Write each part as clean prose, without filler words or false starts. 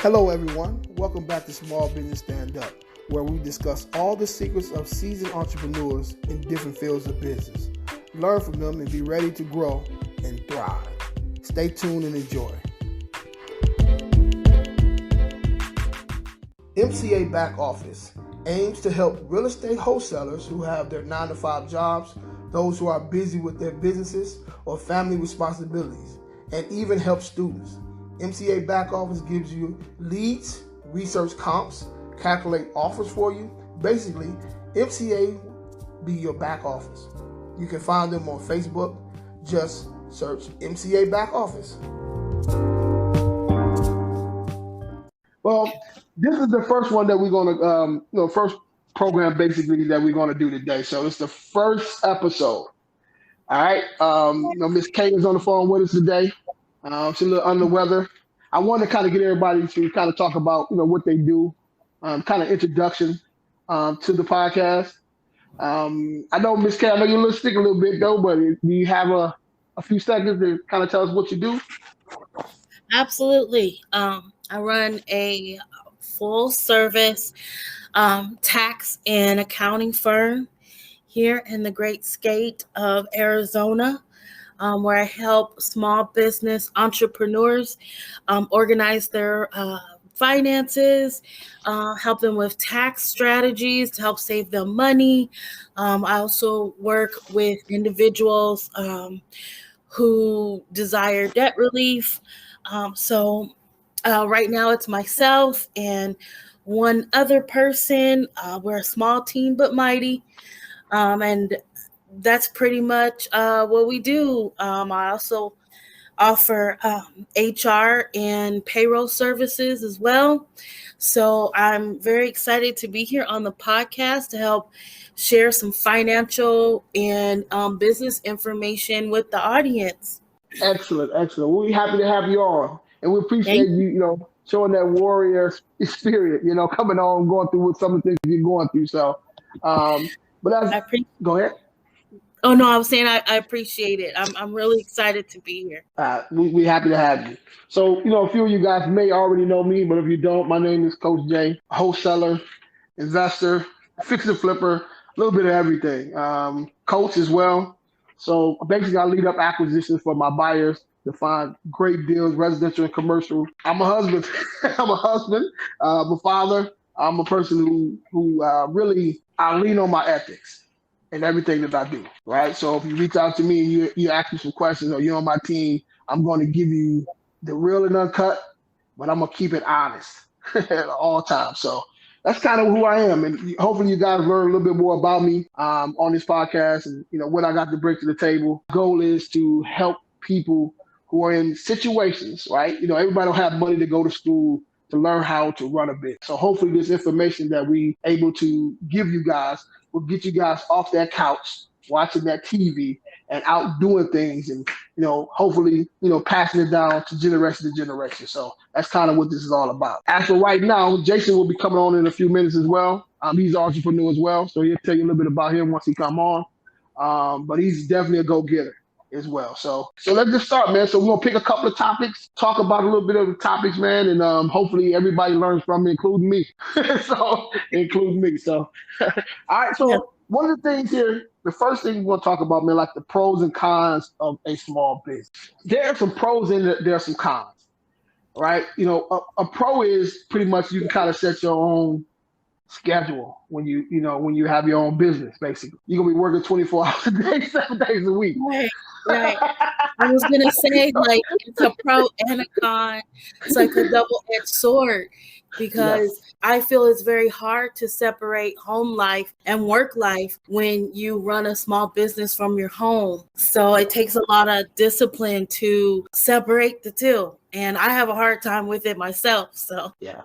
Hello everyone, welcome back to Small Business Stand Up, where we discuss all the secrets of seasoned entrepreneurs in different fields of business. Learn from them and be ready to grow and thrive. Stay tuned and enjoy. MCA Back Office aims to help real estate wholesalers who have their 9-to-5 jobs, those who are busy with their businesses or family responsibilities, and even help students. MCA Back Office gives you leads, research comps, calculate offers for you. Basically, MCA be your back office. You can find them on Facebook. Just search MCA Back Office. Well, this is the first one that we're going to, first program basically that we're going to do today. So it's the first episode. All right. Miss Kate is on the phone with us today. She's a little under the weather. I want to kind of get everybody to kind of talk about, what they do, kind of introduction to the podcast. I know, Miss Kate, I know you're a little sticky a little bit, though, but do you have a few seconds to kind of tell us what you do? Absolutely. I run a full-service tax and accounting firm here in the great state of Arizona. Where I help small business entrepreneurs organize their finances, help them with tax strategies to help save them money. I also work with individuals who desire debt relief. So right now it's myself and one other person. We're a small team but mighty. And that's pretty much what we do. I also offer HR and payroll services as well. So I'm very excited to be here on the podcast to help share some financial and business information with the audience. Excellent. We're happy to have you on. And we appreciate you, showing that warrior spirit, coming on, going through with some of the things you're going through. So, go ahead. Oh, no, I was saying I appreciate it. I'm really excited to be here. We're happy to have you. So, a few of you guys may already know me, but if you don't, my name is Coach J, wholesaler, investor, fix and flipper, a little bit of everything. Coach as well. So basically, I lead up acquisitions for my buyers to find great deals, residential and commercial. I'm a husband. I'm a father. I'm a person who really, I lean on my ethics in everything that I do, right? So if you reach out to me and you ask me some questions or you're on my team, I'm going to give you the real and uncut, but I'm going to keep it honest at all times. So that's kind of who I am. And hopefully you guys learn a little bit more about me on this podcast and, what I got to bring to the table. Goal is to help people who are in situations, right? Everybody don't have money to go to school to learn how to run a business. So hopefully this information that we able to give you guys will get you guys off that couch, watching that TV and out doing things and, hopefully, passing it down to generation to generation. So that's kind of what this is all about. As for right now, Jason will be coming on in a few minutes as well. He's an entrepreneur as well. So he'll tell you a little bit about him once he come on. But he's definitely a go-getter as well. So let's just start, man. So we're going to pick a couple of topics, talk about a little bit of the topics, man. And hopefully everybody learns from it, including me. So all right. So one of the things here, the first thing we want to talk about, man, like the pros and cons of a small business. There are some pros and there are some cons, right? A pro is pretty much you can kind of set your own schedule when you have your own business. Basically, you're gonna be working 24 hours a day, 7 days a week. Right. I was gonna say, like, it's a pro and a con. It's like a double-edged sword because I feel it's very hard to separate home life and work life when you run a small business from your home. So it takes a lot of discipline to separate the two, and I have a hard time with it myself. So yeah.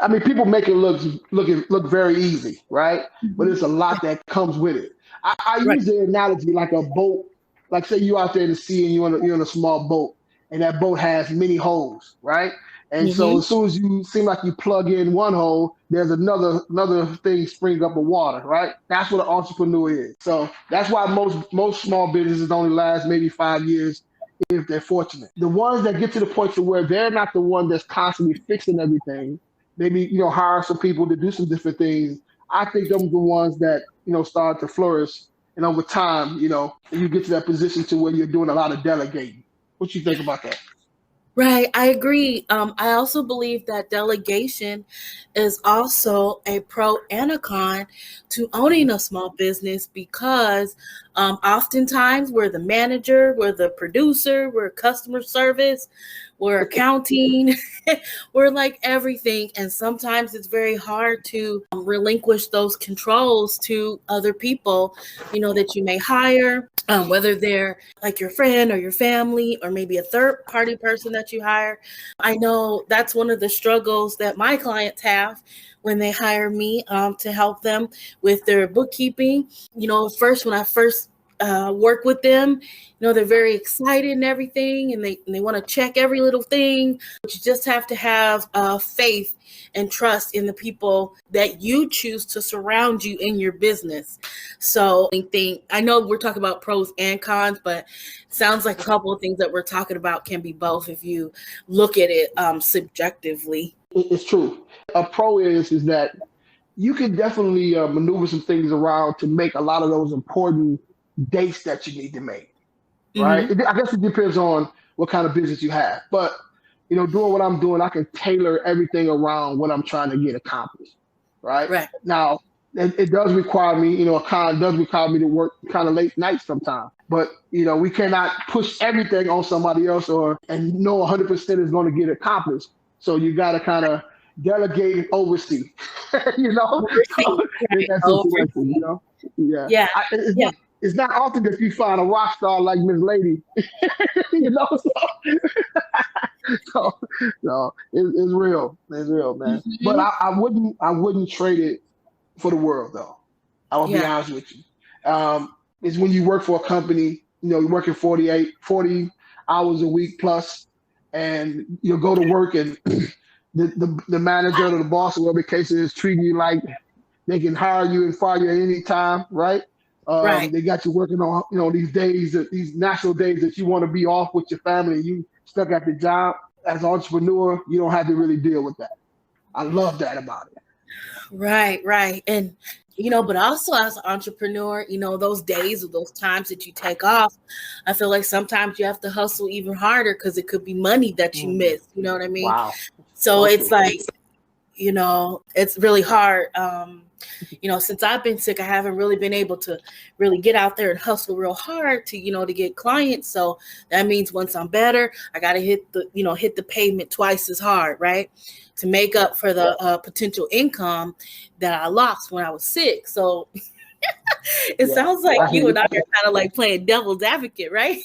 I mean, people make it look very easy, right? But it's a lot that comes with it. I use the analogy like a boat. Like say you're out there in the sea and you're in a small boat, and that boat has many holes, right? And so as soon as you seem like you plug in one hole, there's another thing spring up of water, right? That's what an entrepreneur is. So that's why most small businesses only last maybe 5 years if they're fortunate. The ones that get to the point to where they're not the one that's constantly fixing everything, maybe, hire some people to do some different things. I think them are the ones that, start to flourish. And over time, you get to that position to where you're doing a lot of delegating. What you think about that? Right, I agree. I also believe that delegation is also a pro and a con to owning a small business because oftentimes we're the manager, we're the producer, we're customer service, we're accounting, we're like everything. And sometimes it's very hard to relinquish those controls to other people, that you may hire, whether they're like your friend or your family or maybe a third party person that you hire. I know that's one of the struggles that my clients have when they hire me to help them with their bookkeeping. First, when I first work with them, they're very excited and everything, and they want to check every little thing. But you just have to have faith and trust in the people that you choose to surround you in your business. So I know we're talking about pros and cons, but it sounds like a couple of things that we're talking about can be both if you look at it subjectively. It's true. A pro is that you can definitely maneuver some things around to make a lot of those important dates that you need to make, right? Mm-hmm. I guess it depends on what kind of business you have. But, doing what I'm doing, I can tailor everything around what I'm trying to get accomplished, right? Right. Now, it does require me, a con does require me to work kind of late nights sometimes. But, we cannot push everything on somebody else and 100% is going to get accomplished. So you got to kind of delegate and oversee, So, in that situation, Yeah. It's not often that you find a rock star like Miss Lady, so it's real. It's real, man. Mm-hmm. But I wouldn't trade it for the world, though. I will be honest with you. It's when you work for a company, you're working 40 hours a week plus, and you'll go to work and the manager or the boss or whatever the case is treating you like they can hire you and fire you at any time, right? Right. They got you working on, these days, these national days that you want to be off with your family and you stuck at the job. As an entrepreneur, you don't have to really deal with that. I love that about it. Right. And, but also as an entrepreneur, those days or those times that you take off, I feel like sometimes you have to hustle even harder because it could be money that you miss. You know what I mean? Wow. So it's like, it's really hard. Since I've been sick, I haven't really been able to really get out there and hustle real hard to, to get clients. So that means once I'm better, I got to hit the pavement twice as hard, right? To make up for the potential income that I lost when I was sick. So it sounds like you and I are kind of like playing devil's advocate, right?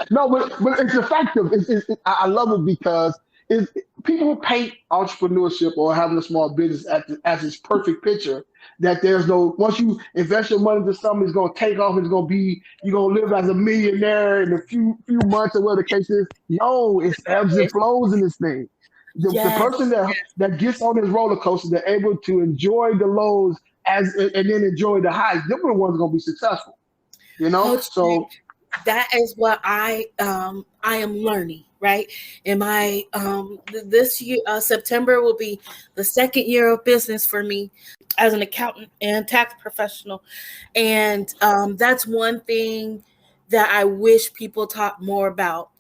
No, but it's effective. I love it because people paint entrepreneurship or having a small business as this perfect picture that there's no, once you invest your money into something, it's going to take off. It's going to be, you're going to live as a millionaire in a few months or whatever the case is. No, it's ebbs and flows in this thing. The person that gets on this roller coaster, they're able to enjoy the lows and then enjoy the highs. They're the ones going to be successful, So that is what I am learning. Right. In my this year, September will be the second year of business for me as an accountant and tax professional. And that's one thing that I wish people talk more about.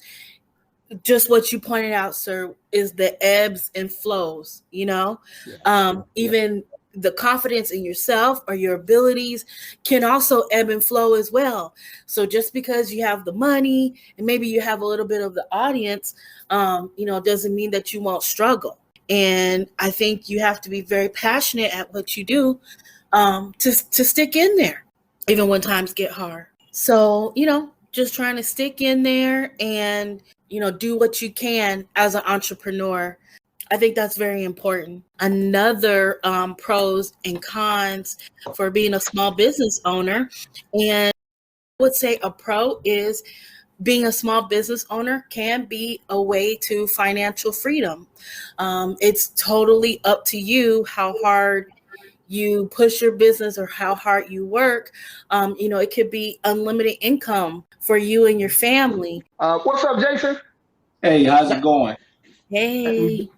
Just what you pointed out, sir, is the ebbs and flows, even the confidence in yourself or your abilities can also ebb and flow as well. So just because you have the money and maybe you have a little bit of the audience, doesn't mean that you won't struggle. And I think you have to be very passionate at what you do to stick in there, even when times get hard. So, just trying to stick in there and, do what you can as an entrepreneur. I think that's very important. Another pros and cons for being a small business owner, and I would say a pro is being a small business owner can be a way to financial freedom. It's totally up to you how hard you push your business or how hard you work, it could be unlimited income for you and your family. What's up, Jason? Hey, how's it going? Hey,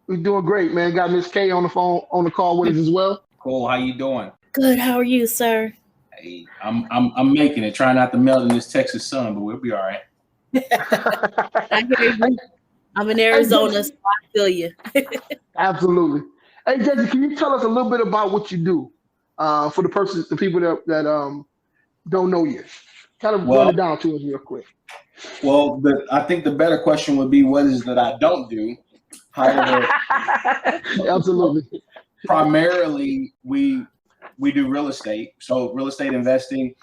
We're doing great, man. Got Miss K on the phone, on the call with us as well. Cool. How you doing? good. How are you, sir? Hey, I'm making it. Trying not to melt in this Texas sun, but we'll be all right. I hear you. I'm in Arizona, so I feel you. Absolutely. Hey, Jesse, can you tell us a little bit about what you do for the people that don't know you? Kind of run it down to us real quick. Well, I think the better question would be what is it that I don't do. However, Absolutely. primarily we do real estate, so real estate investing,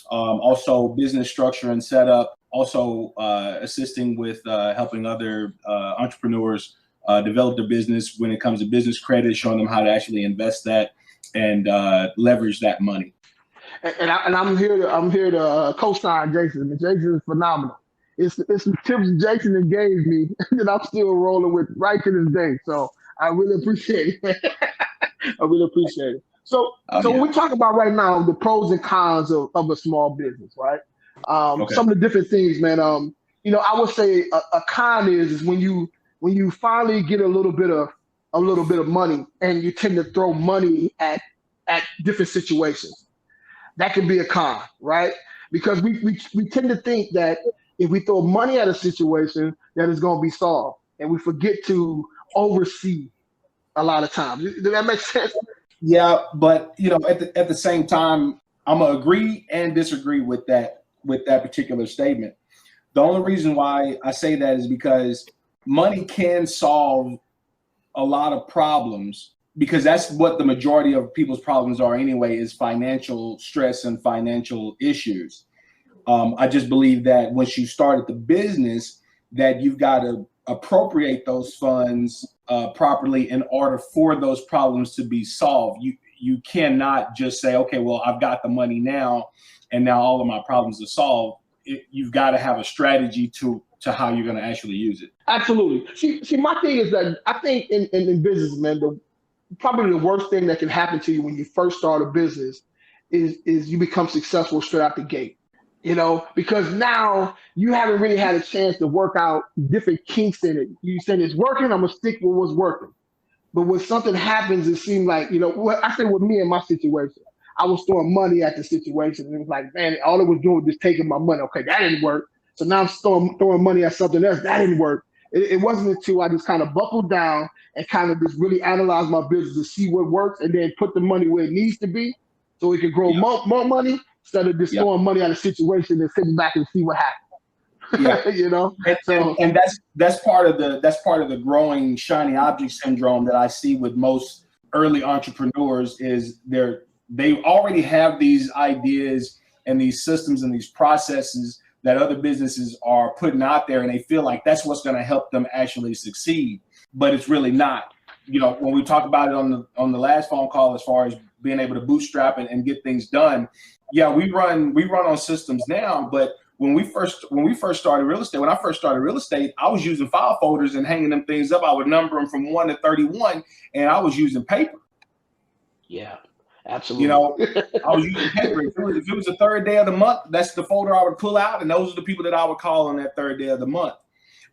also business structure and setup, also assisting with helping other entrepreneurs develop their business when it comes to business credit, showing them how to actually invest that and leverage that money. And I'm here to co-sign Jason. Jason is phenomenal. It's the tips Jason has gave me that I'm still rolling with right to this day. So I really appreciate it. I really appreciate it. So when we talk about right now the pros and cons of a small business, right? Some of the different things, man. I would say a con is when you finally get a little bit of money and you tend to throw money at different situations. That can be a con, right? Because we tend to think that if we throw money at a situation, that it's going to be solved, and we forget to oversee a lot of times. Does that make sense? Yeah, but at the same time, I'm gonna agree and disagree with that particular statement. The only reason why I say that is because money can solve a lot of problems, because that's what the majority of people's problems are anyway, is financial stress and financial issues. I just believe that once you started the business, that you've got to appropriate those funds properly in order for those problems to be solved. You cannot just say, okay, well, I've got the money now, and now all of my problems are solved. You've got to have a strategy to how you're going to actually use it. Absolutely. See, my thing is that I think in business, man, probably the worst thing that can happen to you when you first start a business is you become successful straight out the gate. Because now you haven't really had a chance to work out different kinks in it. You said it's working, I'm gonna stick with what's working. But when something happens, it seemed like, I said with me in my situation, I was throwing money at the situation. And it was like, man, all it was doing was just taking my money. Okay, that didn't work. So now I'm throwing money at something else. That didn't work. It wasn't until I just kind of buckled down and kind of just really analyze my business to see what works and then put the money where it needs to be so it can grow more money, instead of just throwing money at a situation and sitting back and see what happens. Yeah. And that's part of the growing shiny object syndrome that I see with most early entrepreneurs is they already have these ideas and these systems and these processes that other businesses are putting out there, and they feel like that's what's going to help them actually succeed, but it's really not. When we talk about it on the last phone call, as far as being able to bootstrap and get things done, yeah, we run on systems now, but when we first started real estate, I was using file folders and hanging them things up. I would number them from 1 to 31, and I was using paper. Yeah, absolutely. I was using paper. If it was the third day of the month, that's the folder I would pull out, and those are the people that I would call on that third day of the month.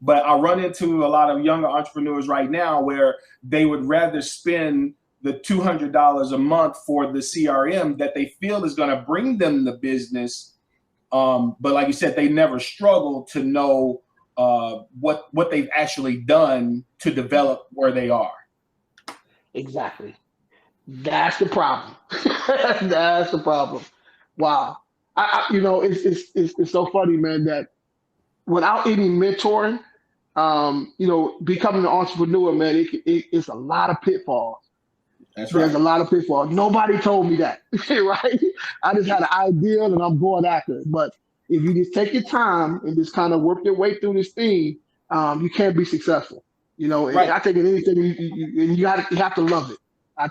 But I run into a lot of younger entrepreneurs right now where they would rather spend the $200 a month for the CRM that they feel is going to bring them the business. But like you said, they never struggle to know what they've actually done to develop where they are. Exactly. That's the problem. That's the problem. Wow. It's so funny, man, that without any mentoring, becoming an entrepreneur, man, it's a lot of pitfalls. That's right. There's a lot of pitfalls. Nobody told me that, right? I just had an idea and I'm going after it. But if you just take your time and just kind of work your way through this thing, you can't be successful. Right. I think in anything, you have to love it.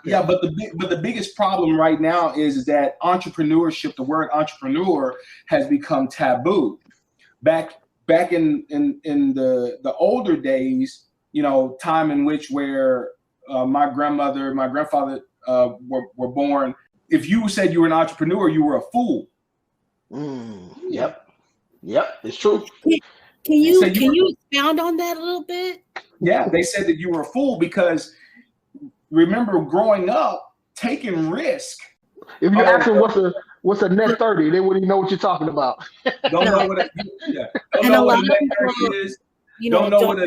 Yeah, but the biggest problem right now is that entrepreneurship, the word entrepreneur, has become taboo. Back in the older days, time in which where my grandfather were born. If you said you were an entrepreneur, you were a fool. Yep, it's true. Can you expound on that a little bit? Yeah, they said that you were a fool because remember growing up taking risk. If you ask them what's a net 30, they wouldn't even know what you're talking about. Don't know what a net 30 is. Don't know what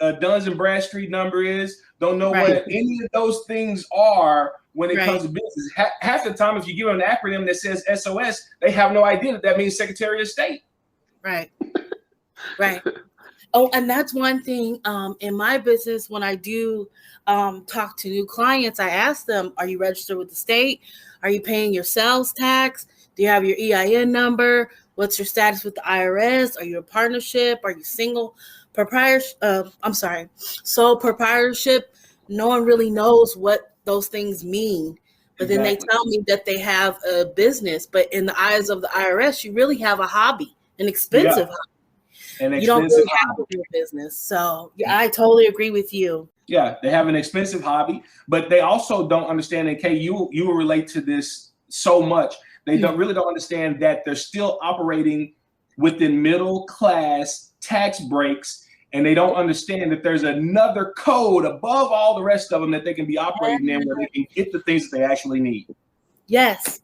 a Duns and Bradstreet number is. Don't know what any of those things are when it comes to business. Half the time, if you give them an acronym that says SOS, they have no idea that means Secretary of State. Right. Oh, and that's one thing in my business when I do talk to new clients, I ask them, are you registered with the state? Are you paying your sales tax? Do you have your EIN number? What's your status with the IRS? Are you a partnership? Are you single? Sole proprietorship. No one really knows what those things mean. But then they tell me that they have a business. But in the eyes of the IRS, you really have a hobby, an expensive hobby. You don't really have a real business. So I totally agree with you. Yeah, they have an expensive hobby, but they also don't understand, and Kay, you will relate to this so much. They don't understand that they're still operating within middle class tax breaks, and they don't understand that there's another code above all the rest of them that they can be operating in where they can get the things that they actually need. Yes.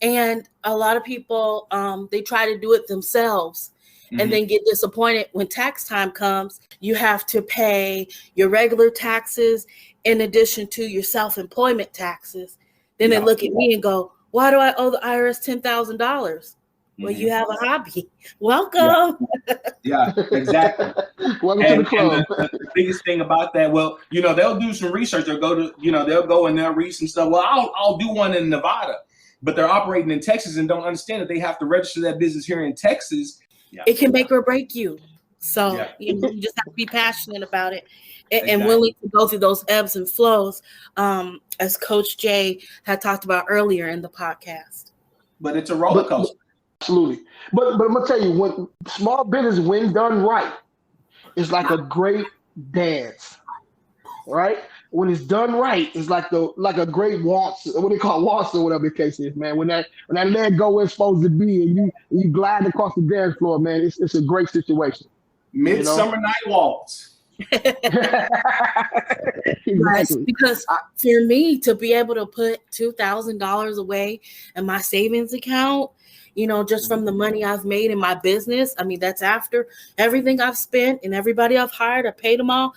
And a lot of people, they try to do it themselves. And then get disappointed when tax time comes. You have to pay your regular taxes in addition to your self-employment taxes. Then they look at me and go, why do I owe the IRS $10,000? Well, you have a hobby. Welcome. Yeah, exactly. Welcome to the club. The biggest thing about that, well, they'll do some research. They'll go and they'll read some stuff. Well, I'll do one in Nevada, but they're operating in Texas and don't understand that they have to register that business here in Texas. Yeah. It can make or break you. So you just have to be passionate about it and willing to go through those ebbs and flows, as Coach Jay had talked about earlier in the podcast. But it's a roller coaster. Absolutely. But I'm going to tell you, when small business, when done right, is like a great dance, right? When it's done right, it's like a great waltz, what they call waltz or whatever the case is, man. When that leg go where it's supposed to be and you glide across the dance floor, man, it's a great situation. Midsummer Night Waltz. Exactly. Yes, because for me to be able to put $2,000 away in my savings account, just from the money I've made in my business, I mean, that's after everything I've spent and everybody I've hired, I paid them all.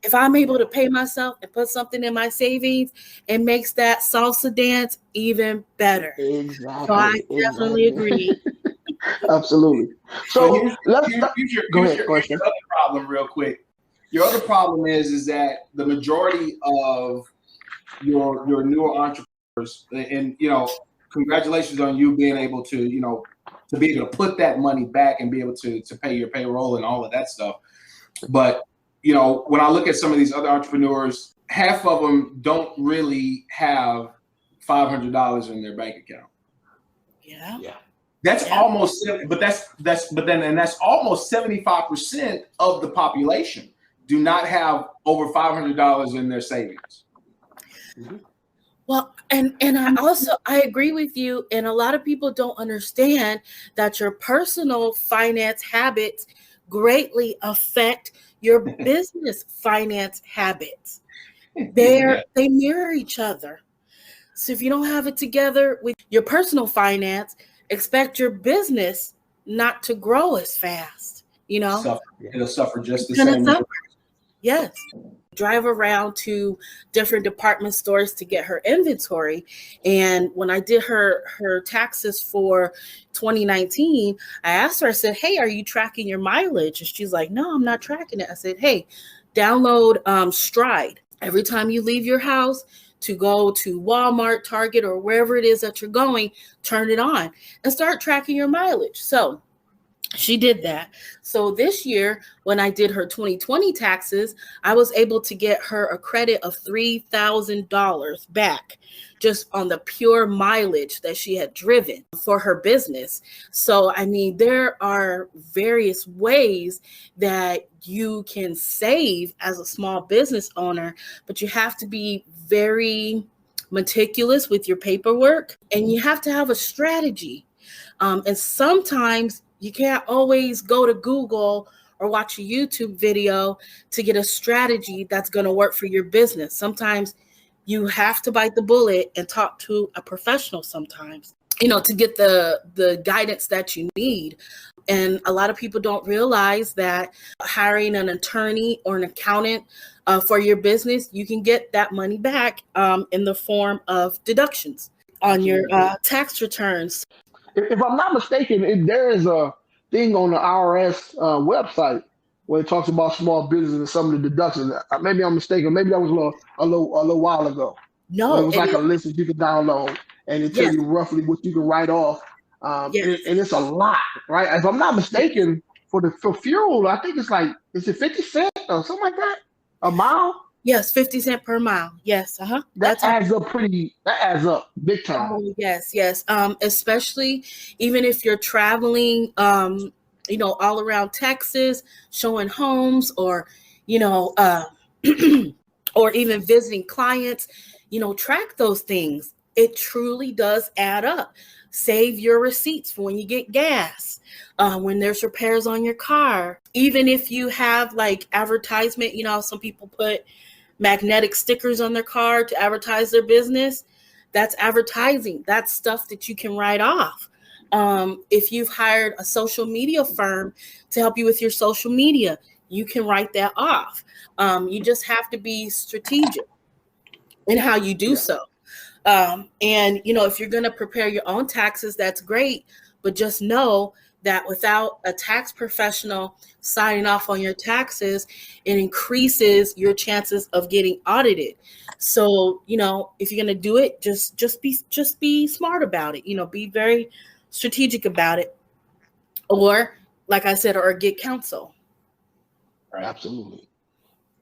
If I'm able to pay myself and put something in my savings, it makes that salsa dance even better. Exactly. So I definitely agree. Absolutely. So here's your other problem real quick. Your other problem is that the majority of your newer entrepreneurs, and congratulations on you being able to be able to put that money back and be able to pay your payroll and all of that stuff. But when I look at some of these other entrepreneurs, half of them don't really have $500 in their bank account. Yeah. That's almost, but that's almost 75% of the population do not have over $500 in their savings. Mm-hmm. Well, and I agree with you. And a lot of people don't understand that your personal finance habits greatly affect your business finance habits. They mirror each other. So if you don't have it together with your personal finance, expect your business not to grow as fast. It'll suffer just the same. Yes. Drive around to different department stores to get her inventory. And when I did her taxes for 2019, I asked her, I said, hey, are you tracking your mileage? And she's like, no, I'm not tracking it. I said, hey, download Stride. Every time you leave your house to go to Walmart, Target, or wherever it is that you're going, turn it on and start tracking your mileage. So she did that. So this year, when I did her 2020 taxes, I was able to get her a credit of $3,000 back just on the pure mileage that she had driven for her business. So, I mean, there are various ways that you can save as a small business owner, but you have to be very meticulous with your paperwork, and you have to have a strategy. And sometimes you can't always go to Google or watch a YouTube video to get a strategy that's going to work for your business. Sometimes you have to bite the bullet and talk to a professional sometimes, to get the guidance that you need. And a lot of people don't realize that hiring an attorney or an accountant for your business, you can get that money back in the form of deductions on your tax returns. If I'm not mistaken, there is a thing on the IRS website where it talks about small business and some of the deductions. Maybe I'm mistaken. Maybe that was a little while ago. No, it was like a list that you could download, and it tells you roughly what you can write off. And it's a lot, right? If I'm not mistaken, for fuel, I think it's like, is it 50 cents or something like that a mile? Yes, 50 cents per mile. Yes, That adds up big time. Oh, yes. Especially even if you're traveling, all around Texas, showing homes, or or even visiting clients. Track those things. It truly does add up. Save your receipts for when you get gas, when there's repairs on your car. Even if you have like advertisement, some people put magnetic stickers on their car to advertise their business. That's advertising. That's stuff that you can write off. If you've hired a social media firm to help you with your social media, you can write that off. You just have to be strategic in how you do so. And, if you're going to prepare your own taxes, that's great. But just know that without a tax professional signing off on your taxes, it increases your chances of getting audited. So, if you're going to do it, just be smart about it. Be very strategic about it. Or, like I said, or get counsel. Absolutely.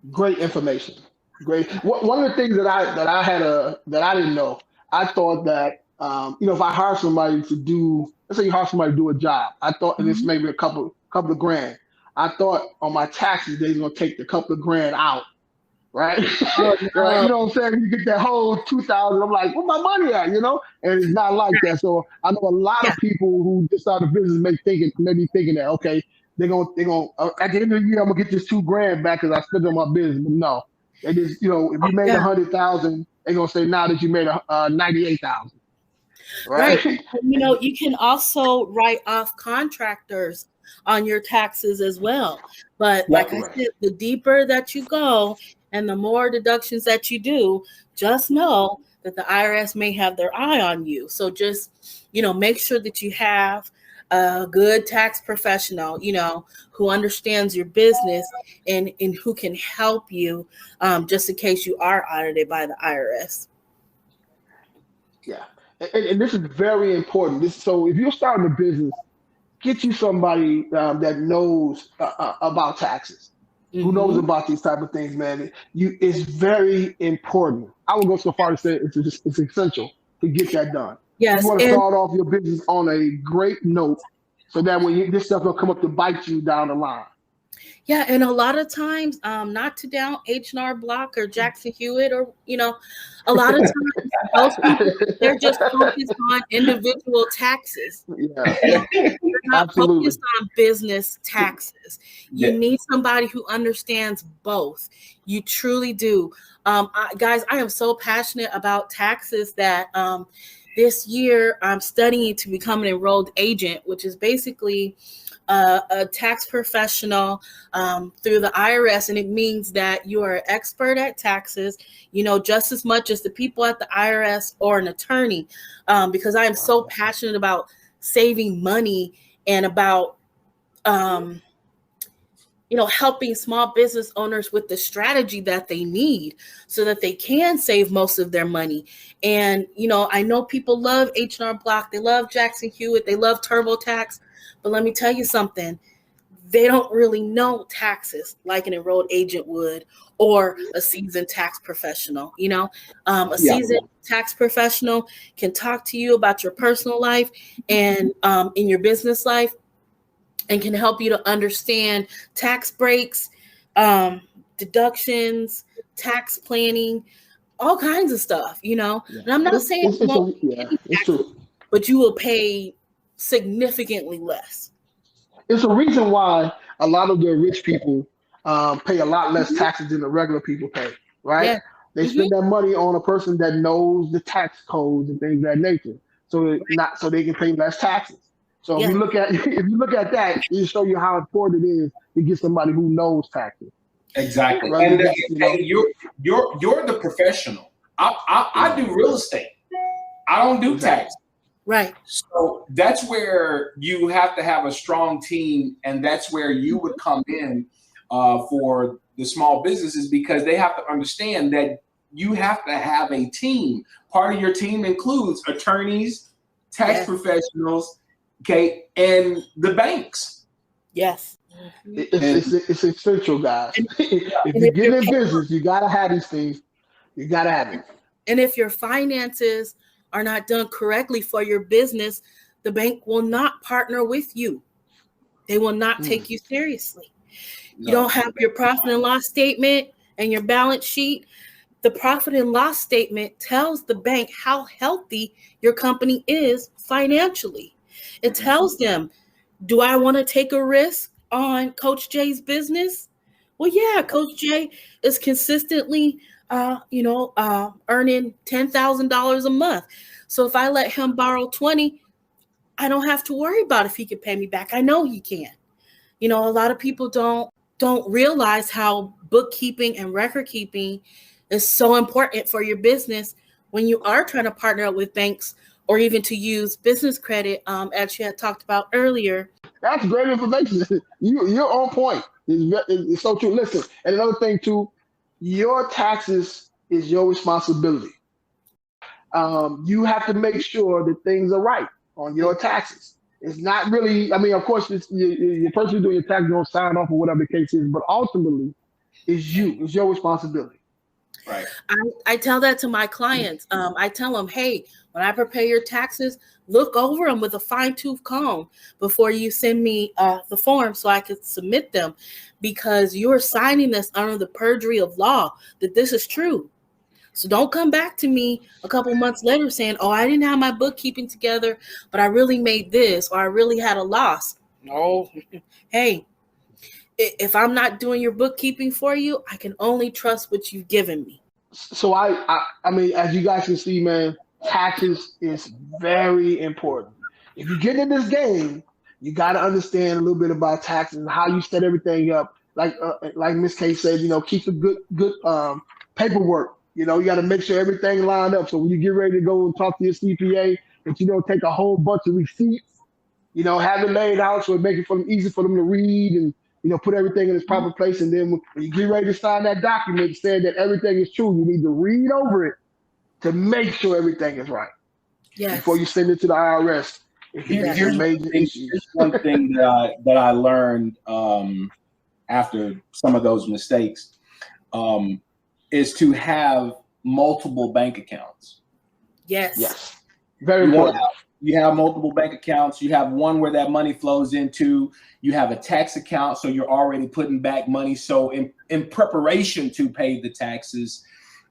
Great information. Great. One of the things that I didn't know, I thought that if I hire somebody to do, let's say you hire somebody to do a job, I thought, and it's maybe a couple of grand, I thought on my taxes they're gonna take the couple of grand out, right? Right? You know what I'm saying? You get that whole 2,000. I'm like, where my money at? And it's not like that. So I know a lot of people who just started a business may be thinking that, okay, they're gonna at the end of the year I'm gonna get this $2,000 back because I spent on my business. But no, they just if you made 100,000, they're gonna say now that you made 98,000. Right. You can also write off contractors on your taxes as well. But like I said, the deeper that you go and the more deductions that you do, just know that the IRS may have their eye on you. So just, make sure that you have a good tax professional, who understands your business and who can help you just in case you are audited by the IRS. Yeah. And this is very important. So if you're starting a business, get you somebody that knows about taxes, who knows about these type of things, man. It's very important. I would go so far to say it's essential to get that done. Yes, you want to start off your business on a great note, so that when this stuff will come up to bite you down the line. Yeah, and a lot of times, not to down H&R Block or Jackson Hewitt, or a lot of times most people, they're just focused on individual taxes. Yeah, they're not focused on business taxes. You need somebody who understands both. You truly do, guys. I am so passionate about taxes that this year I'm studying to become an enrolled agent, which is basically a tax professional through the IRS. And it means that you are an expert at taxes, just as much as the people at the IRS or an attorney, because I am so passionate about saving money and about, helping small business owners with the strategy that they need so that they can save most of their money. And, I know people love H&R Block. They love Jackson Hewitt. They love TurboTax. But let me tell you something. They don't really know taxes like an enrolled agent would, or a seasoned tax professional. A seasoned tax professional can talk to you about your personal life and in your business life, and can help you to understand tax breaks, deductions, tax planning, all kinds of stuff, you know. Yeah. And I'm not saying you won't pay any it's taxes, true. but you will pay significantly less. It's a reason why a lot of the rich people pay a lot less taxes than the regular people pay, right? Yeah. They spend that money on a person that knows the tax codes and things of that nature, so they can pay less taxes. So Yeah. if you look at that, it show you how important it is to get somebody who knows taxes. Exactly. Rather And than, you know, you're the professional. I do real estate. I don't do tax. Right. So that's where you have to have a strong team, and that's where you would come in for the small businesses, because they have to understand that you have to have a team. Part of your team includes attorneys, tax professionals, okay, and the banks. Yes. It's essential, guys. If you get in business, you gotta have these things. You gotta have it. And if your finances are not done correctly for your business, the bank will not partner with you. They will not take you seriously. You don't have your profit and loss statement and your balance sheet. The profit and loss statement tells the bank how healthy your company is financially. It tells them, do I want to take a risk on Coach J's business? Well, yeah, Coach J is consistently, earning $10,000 a month. So if I let him borrow 20, I don't have to worry about if he can pay me back. I know he can. You know, a lot of people don't realize how bookkeeping and record keeping is so important for your business when you are trying to partner up with banks or even to use business credit, as you had talked about earlier. That's great information. You're on point. It's so true. Listen, and another thing too, your taxes is your responsibility. You have to make sure that things are right on your taxes. It's not really, I mean, of course, the person who's doing your taxes don't sign off or whatever the case is, but ultimately, it's your responsibility. Right. I tell that to my clients. I tell them, hey, when I prepare your taxes, look over them with a fine-tooth comb before you send me the form so I can submit them, because you're signing this under the perjury of law that this is true. So don't come back to me a couple months later saying, oh, I didn't have my bookkeeping together, but I really made this, or I really had a loss. No. Hey, if I'm not doing your bookkeeping for you, I can only trust what you've given me. So I mean, as you guys can see, man, taxes is very important. If you get in this game, you got to understand a little bit about taxes and how you set everything up. Like Miss K said, you know, keep a good paperwork. You know, you got to make sure everything lined up. So when you get ready to go and talk to your CPA, that you don't take a whole bunch of receipts. You know, have it laid out so it makes it easy for them to read and, you know, put everything in its proper place. And then when you get ready to sign that document saying that everything is true, you need to read over it to make sure everything is right. Yes. Before you send it to the IRS. Here's one thing that I learned after some of those mistakes is to have multiple bank accounts. Yes. Very important. You have multiple bank accounts. You have one where that money flows into. You have a tax account, so you're already putting back money. So in preparation to pay the taxes,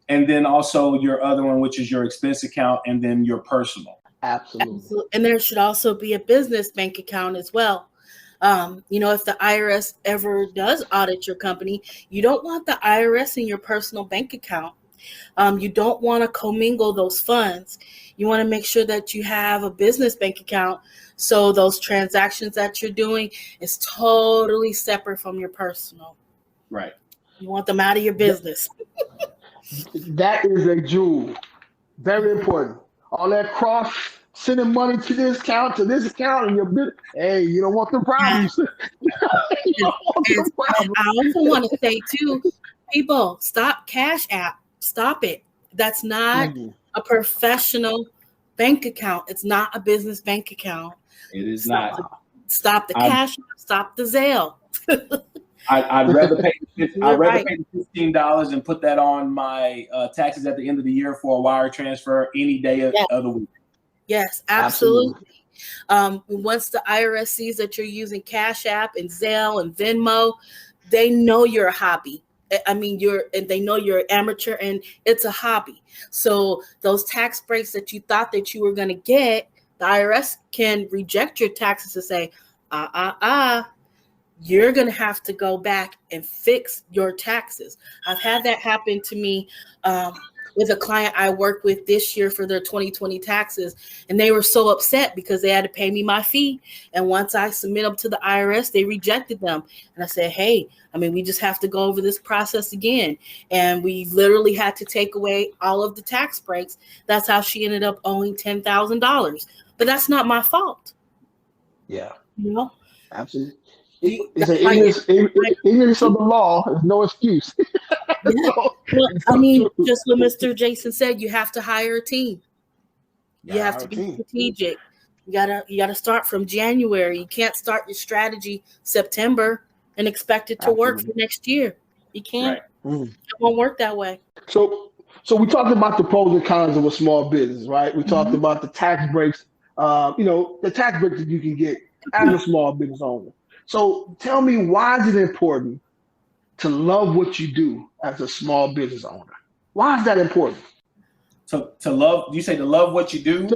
and then also your other one, which is your expense account, and then your personal. Absolutely. And there should also be a business bank account as well. You know, if the IRS ever does audit your company, you don't want the IRS in your personal bank account. You don't want to commingle those funds. You want to make sure that you have a business bank account, so those transactions that you're doing is totally separate from your personal. Right. You want them out of your business. That is a jewel. Very important. All that sending money to this account, and your business. Hey, you don't want the problems. I also want to say too, people, stop Cash App. Stop it. That's not a professional bank account. It's not a business bank account. It is not. Stop the Cash App. Stop the Zelle. I'd rather pay the $15 and put that on my taxes at the end of the year for a wire transfer any day of the week. Yes, absolutely. Once the IRS sees that you're using Cash App and Zelle and Venmo, they know you're a hobby. I mean, and they know you're an amateur and it's a hobby. So those tax breaks that you thought that you were going to get, the IRS can reject your taxes and say, you're going to have to go back and fix your taxes. I've had that happen to me with a client I worked with this year for their 2020 taxes. And they were so upset because they had to pay me my fee. And once I submit them to the IRS, they rejected them. And I said, hey, I mean, we just have to go over this process again. And we literally had to take away all of the tax breaks. That's how she ended up owing $10,000. But that's not my fault. Yeah. You know? Absolutely. Ignorance of the law is no excuse. Yeah. Well, I mean, just what Mr. Jason said, you have to hire a team. You have to be strategic. You gotta start from January. You can't start your strategy September and expect it to work for next year. You can't. Right. It won't work that way. So we talked about the pros and cons of a small business, right? We talked about the tax breaks. The tax breaks that you can get as a small business owner. So tell me, why is it important to love what you do as a small business owner? Why is that important? To love, you say to love what you do?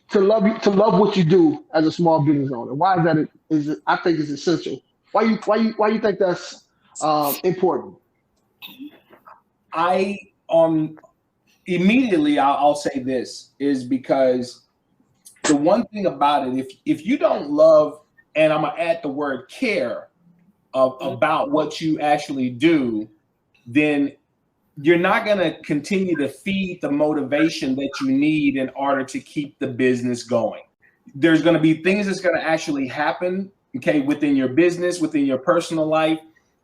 To love what you do as a small business owner. Why is that? I think it's essential. Why you think that's important? Immediately I'll say this is because the one thing about it, if you don't love, and I'm gonna add the word care about what you actually do, then you're not gonna continue to feed the motivation that you need in order to keep the business going. There's gonna be things that's gonna actually happen, okay, within your business, within your personal life,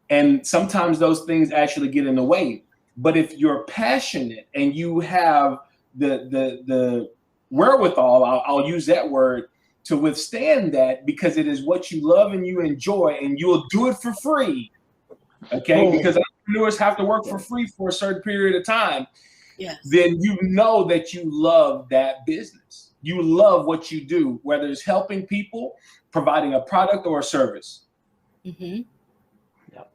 and sometimes those things actually get in the way. But if you're passionate and you have the wherewithal, I'll use that word, to withstand that, because it is what you love and you enjoy, and you'll do it for free. Okay, because entrepreneurs have to work for free for a certain period of time. Yes. Then you know that you love that business. You love what you do, whether it's helping people, providing a product or a service. Mm-hmm.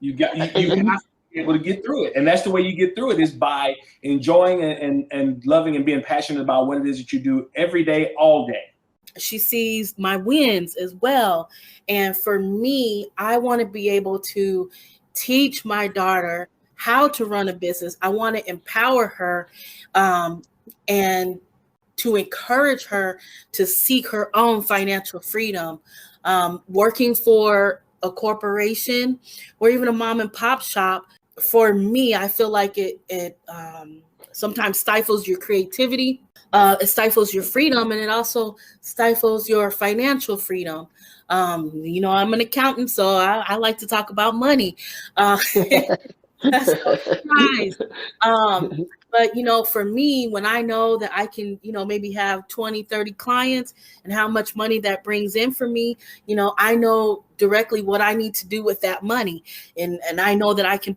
You have to be able to get through it, and that's the way you get through it, is by enjoying and loving and being passionate about what it is that you do every day, all day. She sees my wins as well. And for me, I want to be able to teach my daughter how to run a business. I want to empower her and to encourage her to seek her own financial freedom. Working for a corporation or even a mom and pop shop, for me, I feel like it sometimes stifles your creativity. It stifles your freedom, and it also stifles your financial freedom. I'm an accountant, so I like to talk about money. That's no surprise. But, for me, when I know that I can, maybe have 20, 30 clients and how much money that brings in for me, I know directly what I need to do with that money. And I know that I can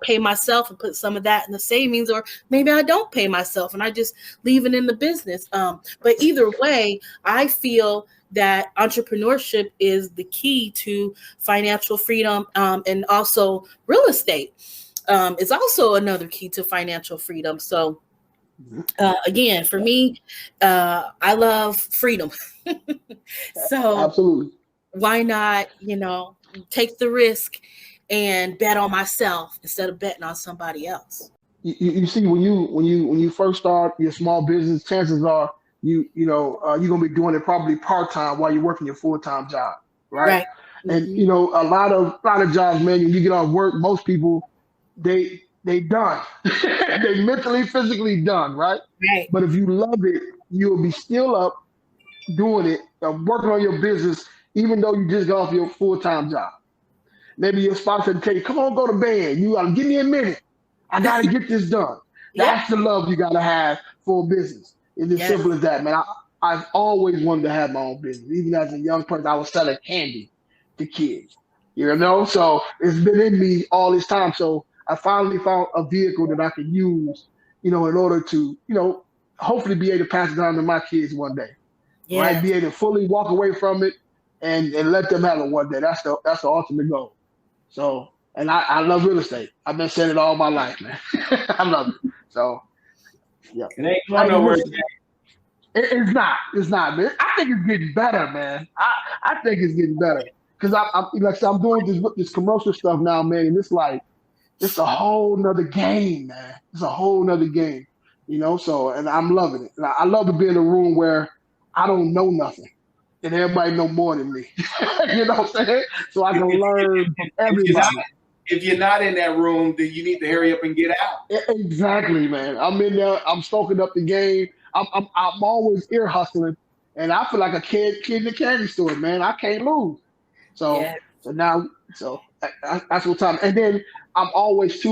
pay myself and put some of that in the savings, or maybe I don't pay myself and I just leave it in the business. But either way, I feel that entrepreneurship is the key to financial freedom, and also real estate. Is also another key to financial freedom. So again, for me, I love freedom. So absolutely, why not, take the risk and bet on myself instead of betting on somebody else? You see, when you first start your small business, chances are you're gonna be doing it probably part-time while you're working your full-time job, right? And Mm-hmm. a lot of jobs, man, when you get off work, most people they done. They mentally, physically done, right? Right. But if you love it, you'll be still up doing it, working on your business, even though you just got off your full-time job. Maybe your sponsor will tell you, come on, go to bed. You gotta give me a minute. I gotta get this done. That's the love you gotta have for a business. It's as simple as that, man. I've always wanted to have my own business. Even as a young person, I was selling candy to kids. So it's been in me all this time. So I finally found a vehicle that I can use, in order to, hopefully be able to pass it down to my kids one day. Yeah. Right? Be able to fully walk away from it and let them have it one day. That's the ultimate goal. So And I love real estate. I've been saying it all my life, man. I love it. So, yeah. It ain't going nowhere. It's not, man. I think it's getting better, man. I think it's getting better because I'm doing this commercial stuff now, man. And it's like it's a whole nother game, man. It's a whole nother game, So, and I'm loving it. And I love to be in a room where I don't know nothing, and everybody know more than me. You know what I'm saying? So I can learn from everybody. If you're not in that room, then you need to hurry up and get out. Exactly, man. I'm in there. I'm soaking up the game. I'm always ear hustling, and I feel like a kid in the candy store, man. I can't lose. So that's what time. And then I'm always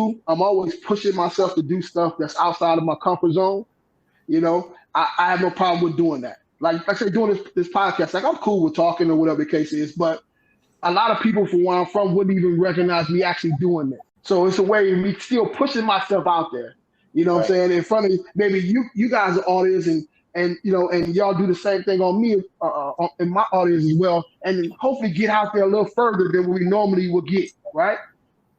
pushing myself to do stuff that's outside of my comfort zone. I have no problem with doing that. Like I said, doing this podcast, like I'm cool with talking or whatever the case is, but a lot of people from where I'm from wouldn't even recognize me actually doing it. So it's a way of me still pushing myself out there. You know what I'm saying? In front of maybe you guys are audience and y'all do the same thing on me in my audience as well, and then hopefully get out there a little further than we normally would get, right?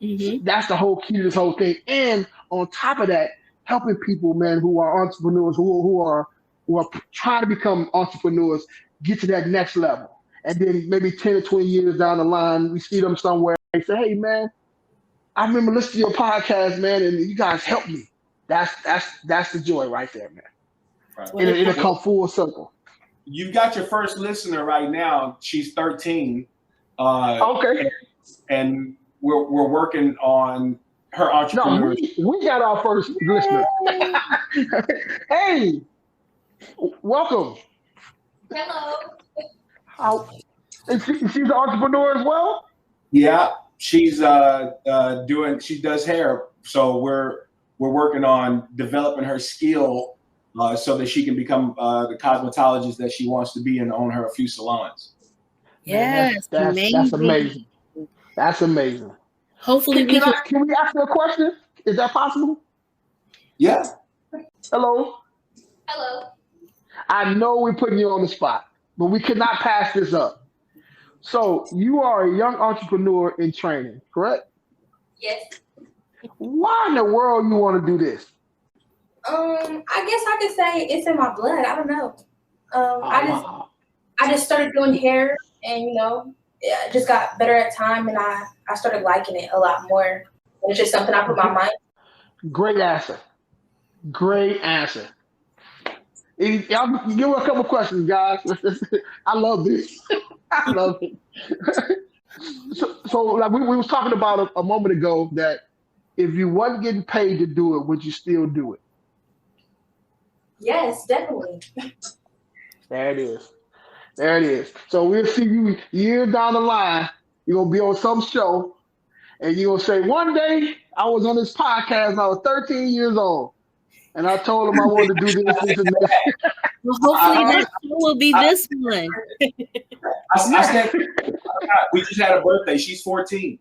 Mm-hmm. That's the whole key to this whole thing. And on top of that, helping people, man, who are entrepreneurs, who are trying to become entrepreneurs, get to that next level. And then maybe 10 or 20 years down the line, we see them somewhere and say, hey, man, I remember listening to your podcast, man, and you guys helped me. That's the joy right there, man. Right. It'll come full circle. You've got your first listener right now. She's 13. Okay. And we're working on her entrepreneur. No, we got our first listener. Hey, welcome. Hello. She's an entrepreneur as well? Yeah, she's she does hair. So we're working on developing her skill so that she can become the cosmetologist that she wants to be and own her a few salons. Yes, that's amazing. That's amazing. Hopefully can we ask her a question? Is that possible? Yeah. Hello. I know we're putting you on the spot, but we cannot pass this up. So you are a young entrepreneur in training, correct? Yes. Why in the world you want to do this? I guess I could say it's in my blood. I don't know. I just started doing hair, and I just got better at time, and I started liking it a lot more. And it's just something I put my mind. Great answer. Y'all give her a couple questions, guys. I love this. I love it. So like we was talking about a moment ago that if you wasn't getting paid to do it, would you still do it? Yes, definitely. There it is. So we'll see you years down the line. You're going to be on some show, and you're going to say, one day I was on this podcast and I was 13 years old, and I told him I wanted to do this and that. Well, hopefully that show will be this one. We just had a birthday. She's 14.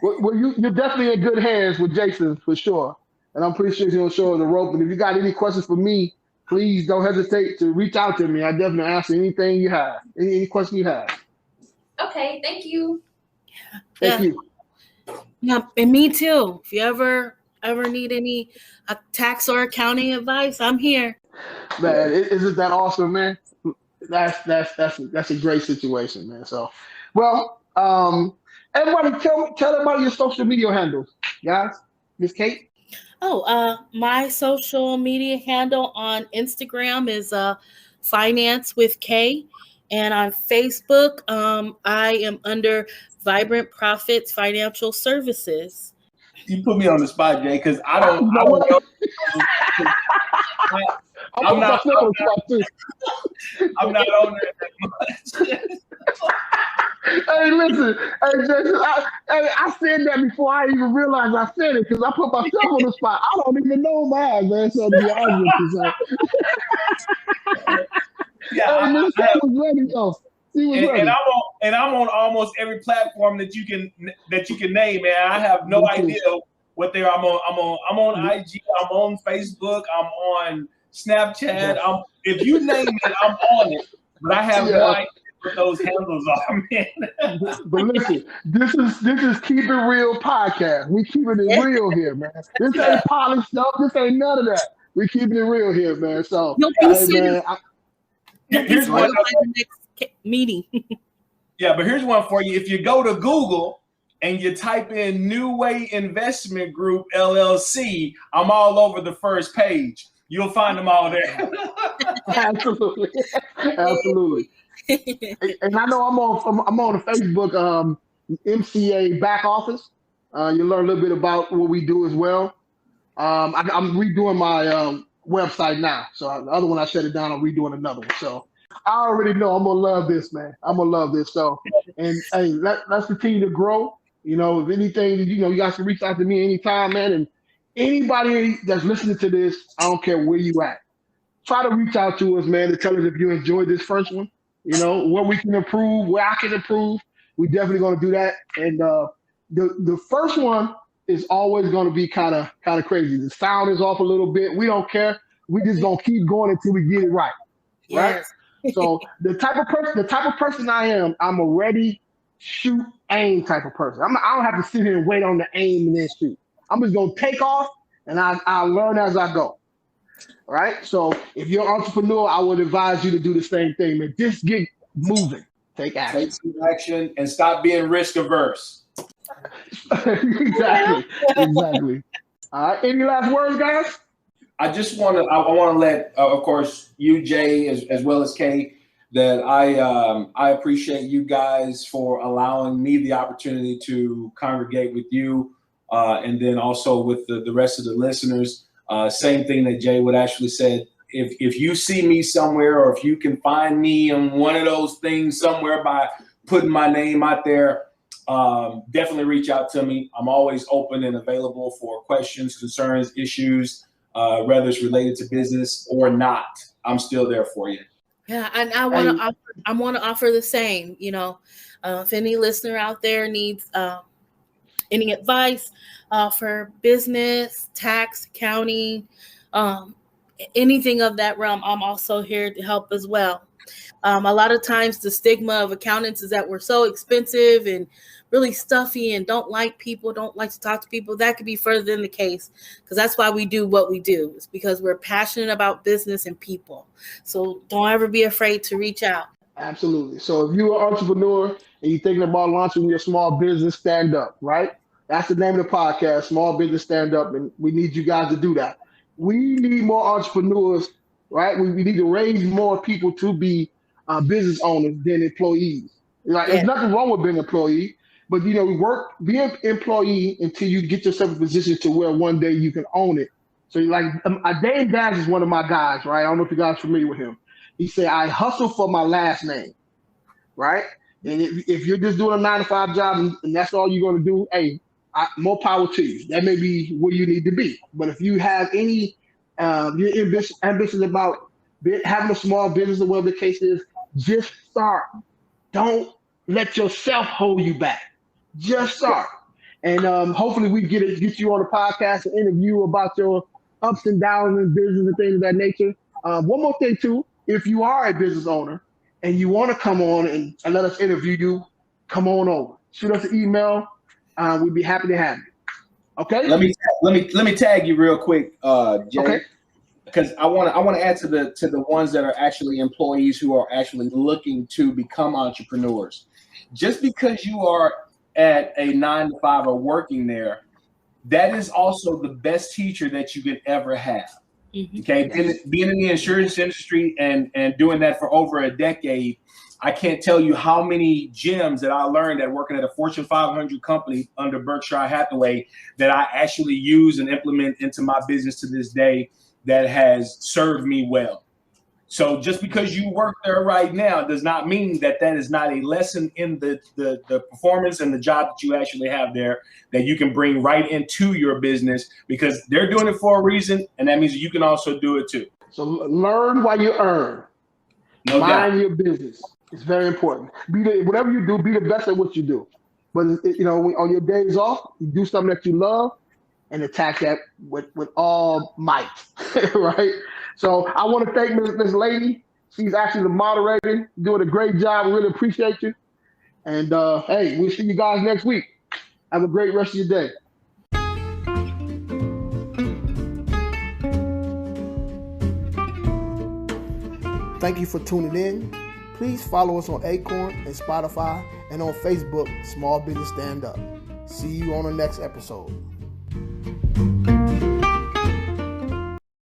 Well, you're definitely in good hands with Jason, for sure. And I'm pretty sure he's going to show her the rope. And if you got any questions for me, please don't hesitate to reach out to me. I definitely answer anything you have, any question you have. Okay, thank you. Thank you. Yeah, and me too. If you ever need any tax or accounting advice, I'm here. Man, isn't that awesome, man? That's a great situation, man. So, well, everybody, tell everybody your social media handles, guys. Miss Kate. My social media handle on Instagram is Finance with K, and on Facebook, I am under Vibrant Profits Financial Services. You put me on the spot, Jay, because I don't know. I'm not on there that much. Hey, listen. Hey, Jason, I said that before I even realized I said it because I put myself on the spot. I don't even know mine, man. So to be honest with you, yeah, hey, Miss Kate was ready though. And I'm on almost every platform that you can name, man. I have no idea what they are. I'm on IG. I'm on Facebook. I'm on Snapchat. If you name it, I'm on it. But I have no idea what those handles are, man. But listen, this is Keep It Real podcast. We keeping it real here, man. This ain't polished stuff. This ain't none of that. We keeping it real here, man. So, You'll be hey, man. Here's one by the next meeting. Yeah, but here's one for you. If you go to Google and you type in New Way Investment Group LLC, I'm all over the first page. You'll find them all there. Absolutely, absolutely. And I know I'm on the Facebook MCA back office. You learn a little bit about what we do as well. I'm redoing my website now. So the other one I shut it down. I'm redoing another one. So I already know I'm gonna love this, man. I'm gonna love this. So and hey, let's continue to grow. You know, if anything, you guys can reach out to me anytime, man. And anybody that's listening to this, I don't care where you at. Try to reach out to us, man, to tell us if you enjoyed this first one. You know, what we can improve, where I can improve. We definitely gonna do that. And the first one is always gonna be kind of crazy. The sound is off a little bit. We don't care. We just gonna keep going until we get it right. Right. Yes. So the type of person I am, I'm a ready, shoot, aim type of person. I don't have to sit here and wait on the aim and then shoot. I'm just gonna take off and I learn as I go. All right. So if you're an entrepreneur, I would advise you to do the same thing, man. Just get moving. Take action. Take some action and stop being risk averse. Exactly. All right. Any last words, guys? I just want to let, of course, you, Jay, as well as Kay, that I appreciate you guys for allowing me the opportunity to congregate with you, and then also with the rest of the listeners. Same thing that Jay would actually said. If you see me somewhere, or if you can find me on one of those things somewhere by putting my name out there, definitely reach out to me. I'm always open and available for questions, concerns, issues. Whether it's related to business or not, I'm still there for you. Yeah, and I want to offer the same. You know, if any listener out there needs any advice for business, tax, accounting, anything of that realm, I'm also here to help as well. A lot of times the stigma of accountants is that we're so expensive and really stuffy and don't like people, don't like to talk to people. That could be further than the case, because that's why we do what we do. It's because we're passionate about business and people. So don't ever be afraid to reach out. Absolutely. So if you're an entrepreneur and you're thinking about launching your small business, stand up, right? That's the name of the podcast, Small Business Stand Up, and we need you guys to do that. We need more entrepreneurs, right? We need to raise more people to be business owners than employees. Like, There's nothing wrong with being an employee, but be an employee until you get yourself in a position to where one day you can own it. So like Dave Dash is one of my guys, right? I don't know if you guys are familiar with him. He said, I hustle for my last name, right? And if you're just doing a 9-to-5 job and that's all you're going to do, hey, more power to you. That may be where you need to be. But if you have any you're ambitious about having a small business or whatever the case is, just start. Don't let yourself hold you back. Just start. And hopefully we get you on the podcast and interview about your ups and downs in business and things of that nature. One more thing too, if you are a business owner and you want to come on and let us interview you, come on over. Shoot us an email. We'd be happy to have you. Okay. Let me tag you real quick, Jay. Okay. Because I want to add to the ones that are actually employees who are actually looking to become entrepreneurs. Just because you are at a 9-to-5 or working there, that is also the best teacher that you could ever have. Mm-hmm. Okay, being in the insurance industry and doing that for over a decade, I can't tell you how many gems that I learned at working at a Fortune 500 company under Berkshire Hathaway that I actually use and implement into my business to this day that has served me well. So just because you work there right now does not mean that is not a lesson in the performance and the job that you actually have there that you can bring right into your business, because they're doing it for a reason, and that means you can also do it too. So learn while you earn. No doubt. Mind your business. It's very important. Whatever you do, be the best at what you do. But on your days off, you do something that you love and attack that with all might, right? So I want to thank Miss Lady She's actually the moderator, doing a great job. We really appreciate you. And hey, we'll see you guys next week. Have a great rest of your day. Thank you for tuning in. Please follow us on Acorn and Spotify and on Facebook, Small Business Stand Up. See you on the next episode.